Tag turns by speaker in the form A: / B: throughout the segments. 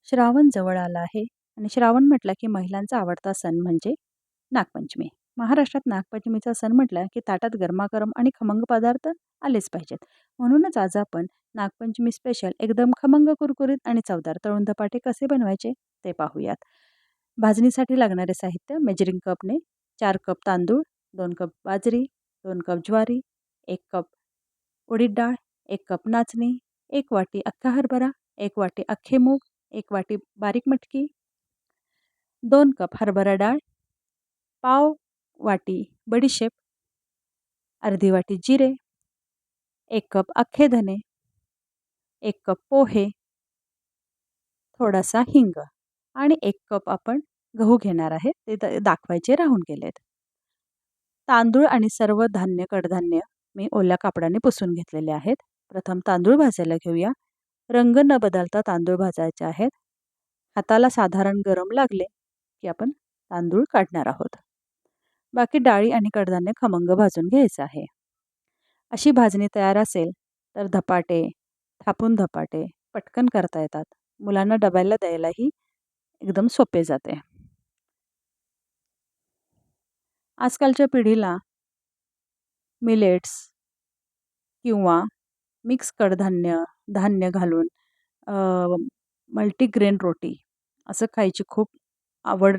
A: श्रावण जवळ आला आहे आणि श्रावण म्हटलं की महिलांचा आवडता सण म्हणजे नागपंचमी. महाराष्ट्रात नागपंचमीचा सण म्हटला की ताटात गरमागरम आणि खमंग पदार्थ आलेच पाहिजेत. म्हणूनच आज आपण नागपंचमी स्पेशल एकदम खमंग कुरकुरीत आणि चवदार तळून धपाटे कसे बनवायचे ते पाहूयात. भाजणीसाठी लागणारे साहित्य मेजरिंग कपने 4 कप तांदूळ, 2 कप बाजरी, 2 कप ज्वारी, 1 कप उडीद डाळ, 1 कप नाचणी, 1 वाटी अख्खा हरभरा, 1 वाटी अख्खे मूग, 1 वाटी बारीक मटकी, 2 कप हरभरा डाळ, पाव वाटी बडीशेप, अर्धी वाटी जिरे, 1 कप अख्खे धने, 1 कप पोहे, थोडासा हिंग आणि 1 कप आपण गहू घेणार आहे. ते दाखवायचे राहून गेलेत. तांदूळ आणि सर्व धान्य, कडधान्य मी ओल्या कापडाने पुसून घेतलेले आहेत. प्रथम तांदूळ भाजायला घेऊया. रंग न बदलता तांदूळ भाजायचे आहेत. हाताला साधारण गरम लागले की आपण तांदूळ काढणार आहोत. बाकी डाळी आणि कडधान्य खमंग भाजून घ्यायचं आहे. अशी भाजणी तयार असेल तर धपाटे, थापून धपाटे पटकन करता येतात. मुलांना डब्याला द्यायलाही एकदम सोपे जाते. आजकालच्या पिढीला मिलेट्स किंवा मिक्स कडधान्य, धान्य घालून मल्टीग्रेन रोटी असं खायची खूप आवड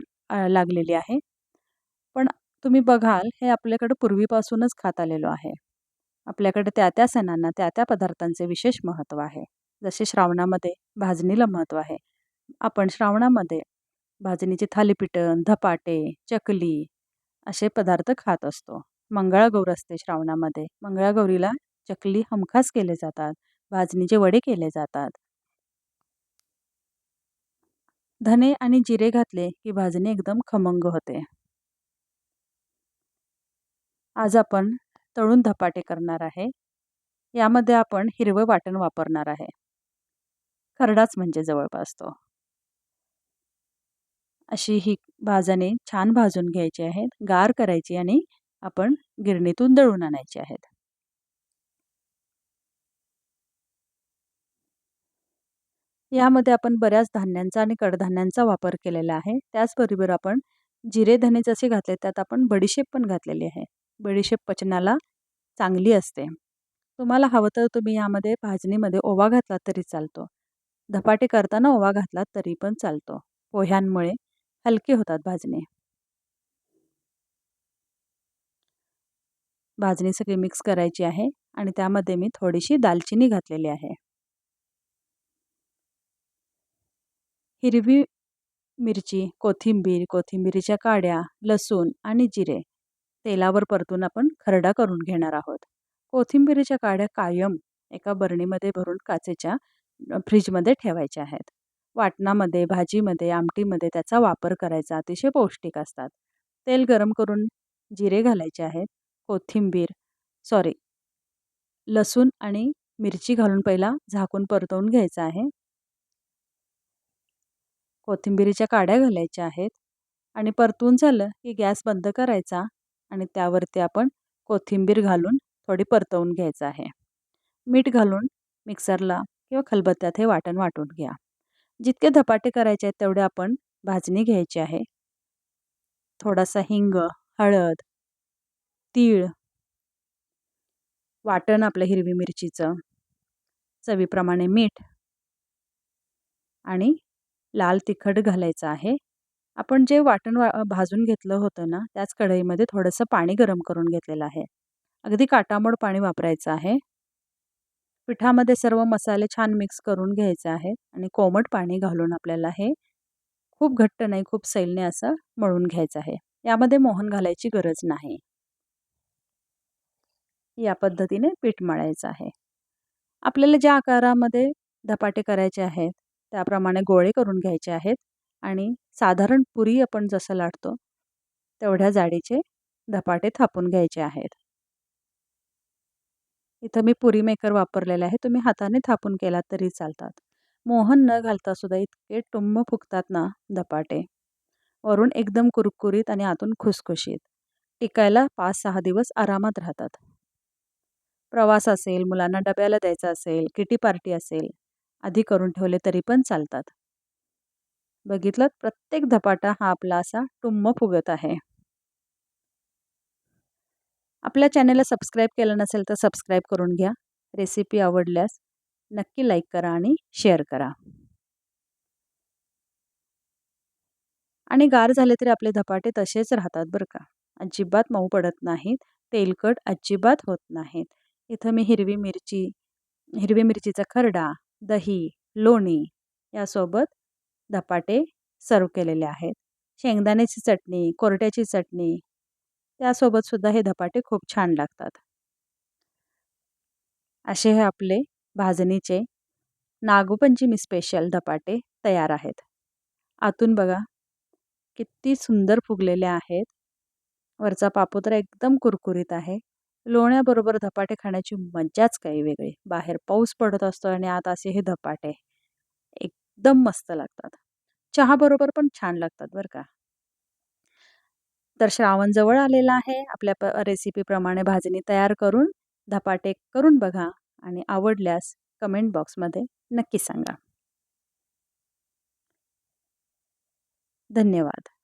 A: लागलेली आहे. पण तुम्ही बघाल हे आपल्याकडे पूर्वीपासूनच खात आलेलो आहे. आपल्याकडे त्या सणांना त्या पदार्थांचे विशेष महत्त्व आहे. जसे श्रावणामध्ये भाजणीला महत्त्व आहे. आपण श्रावणामध्ये भाजणीची थालीपीठं, धपाटे, चकली असे पदार्थ खात असतो. मंगळागौर असते श्रावणामध्ये. मंगळागौरीला चकली हमखास केले जातात. भाजणीचे वडे केले जातात. धने आणि जिरे घातले की भाजणी एकदम खमंग होते. आज आपण तळून धपाटे करणार आहे. यामध्ये आपण हिरवं वाटण वापरणार आहे. खरडाच म्हणजे जवळपास तो. अशी ही भाजणे छान भाजून घ्यायची आहेत, गार करायची आणि आपण गिरणीतून दळून आणायची आहेत. यामध्ये आपण बऱ्याच धान्यांचा आणि कडधान्यांचा वापर केलेला आहे. त्याचबरोबर आपण जिरे धने जसे घातले त्यात आपण बडीशेप पण घातलेली आहे. बडीशेप पचनाला चांगली असते. तुम्हाला हवं तर तुम्ही यामध्ये भाजणीमध्ये ओवा घातला तरी चालतो. धपाटे करताना ओवा घातला तरी पण चालतो. पोह्यांमुळे हलके होतात भाजणे. भाजणी सगळी मिक्स करायची आहे आणि त्यामध्ये मी थोडीशी दालचिनी घातलेली आहे. हिरवी मिरची, कोथिंबीर, कोथिंबीरीच्या काड्या, लसूण आणि जिरे तेलावर परतून आपण खरडा करून घेणार आहोत. कोथिंबीरीच्या काड्या कायम एका बरणीमध्ये भरून काचेच्या फ्रीजमध्ये ठेवायच्या आहेत. वाटणामध्ये, भाजीमध्ये, आमटीमध्ये त्याचा वापर करायचा. अतिशय पौष्टिक असतात. तेल गरम करून जिरे घालायचे आहेत. कोथिंबीर सॉरी लसूण आणि मिरची घालून पहिला झाकून परतवून घ्यायचं आहे. कोथिंबीरीच्या काड्या घालायच्या आहेत आणि परतून झालं की गॅस बंद करायचा आणि त्यावरती आपण कोथिंबीर घालून थोडी परतवून घ्यायचं आहे. मीठ घालून मिक्सरला किंवा खलबत्त्यात हे वाटण वाटून घ्या. जितके धपाटे करायचे आहेत तेवढे आपण भाजणी घ्यायची आहे. थोडासा हिंग, हळद, तीळ, वाटण आपलं हिरवी मिरचीचं, चवीप्रमाणे मीठ आणि लाल तिखट घालायचं आहे. आपण जे वाटण भाजून घेतलं होतं ना, त्याच कढईमध्ये थोडंसं पाणी गरम करून घेतलेलं आहे. अगदी काटामोड पाणी वापरायचं आहे. पिठामध्ये सर्व मसाले छान मिक्स करून घ्यायचे आहेत आणि कोमट पाणी घालून आपल्याला हे खूप घट्ट नाही, खूप सैल नाही असं मळून घ्यायचं आहे. यामध्ये मोहन घालायची गरज नाही. या पद्धतीने पीठ मळायचं आहे. आपल्याला ज्या आकारामध्ये धपाटे करायचे आहेत, त्याप्रमाणे गोळे करून घ्यायचे आहेत आणि साधारण पुरी आपण जसं लाटतो, तेवढ्या जाडीचे धपाटे थापून घ्यायचे आहेत. इथं मी पुरी मेकर वापरलेला आहे. तुम्ही हाताने थापून केलात तरी चालतात. मोहन न घालता सुद्धा इतके टुम्म फुगतात ना धपाटे. वरून एकदम कुरकुरीत आणि आतून खुसखुशीत. टिकायला 5-6 दिवस आरामात राहतात. प्रवास असेल, मुलांना डब्याला द्यायचा असेल, किटी पार्टी असेल, आधी करून ठेवले तरी पण चालतात. बघितलं प्रत्येक धपाटा हा आपला असा टुम्म फुगत आहे. आपल्या चॅनलला सबस्क्राईब केलं नसेल तर सबस्क्राईब करून घ्या. रेसिपी आवडल्यास नक्की लाईक करा आणि शेअर करा. आणि गार झाले तरी आपले धपाटे तसेच राहतात बरं का. अजिबात मऊ पडत नाहीत. तेलकट अजिबात होत नाहीत. इथं मी हिरवी मिरचीचा खरडा, दही, लोणी यासोबत धपाटे सर्व्ह केलेले आहेत. शेंगदाण्याची चटणी, कोरट्याची चटणी त्यासोबत सुद्धा हे धपाटे खूप छान लागतात. असे हे आपले भाजणीचे नागपंचमी स्पेशल धपाटे तयार आहेत. आतून बघा किती सुंदर फुगलेले आहेत. वरचा पापुद्रा एकदम कुरकुरीत आहे. लोण्याबरोबर धपाटे खाण्याची मज्जाच काही वेगळी. बाहेर पाऊस पडत असतो आणि आत असे हे धपाटे एकदम मस्त लागतात. चहाबरोबर पण छान लागतात बरं का. तर श्रावण जवळ आलेला आहे. आपल्या रेसिपीप्रमाणे भाजणी तयार करून धपाटे करून बघा आणि आवडल्यास कमेंट बॉक्समध्ये नक्की सांगा. धन्यवाद.